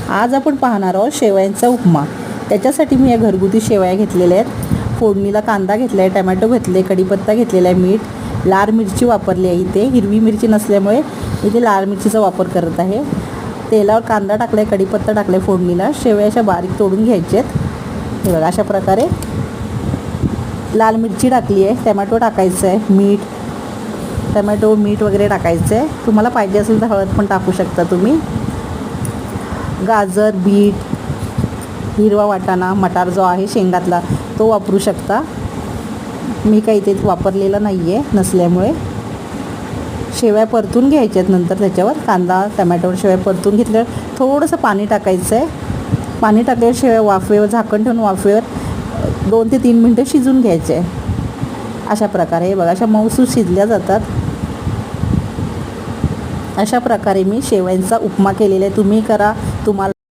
आज आपण पाहणार आहोत शेवयांचा उपमा। त्याच्यासाठी मी या घरगुती शेवया घेतलेल्या आहेत। फोडणीला कांदा घेतला आहे, टोमॅटो घेतले, कढीपत्ता घेतलेला आहे, मीठ, लाल मिरची वापरली आहे। इथे हिरवी मिरची नसल्यामुळे इथे लाल मिरचीचा वापर करत आहे। तेलावर कांदा टाकला आहे, कढीपत्ता टाकला आहे, फोडणीला शेवया अशा बारीक तोडून घ्यायचे आहेत। हे बघा अशा प्रकारे लाल मिरची टाकली आहे, टोमॅटो टाकायचं आहे, मीठ वगैरे टाकायचं आहे। तुम्हाला पाहिजे असेल तर हळद पण टाकू शकता तुम्ही। गाजर, बीट, हिरवा वाटाणा, मटार जो आहे शेंगातला तो वापरू शकता। मी काही इथे वापरलेला नाही आहे नसल्यामुळे। शेवया परतून घ्यायच्या आहेत। नंतर त्याच्यावर कांदा टोमॅटोवर शेवया परतून घेतल्यावर थोडंसं पाणी टाकायचं आहे। पाणी टाकल्यावर शेवया वाफेवर झाकण ठेवून वाफेवर 2 ते 3 मिनटं शिजून घ्यायचे आहे। अशा प्रकारे बघा अशा मऊसूत शिजल्या जातात। अशा प्रकारे मी शेवयांचा उपमा केलेला आहे। तुम्ही करा, तुम्हाला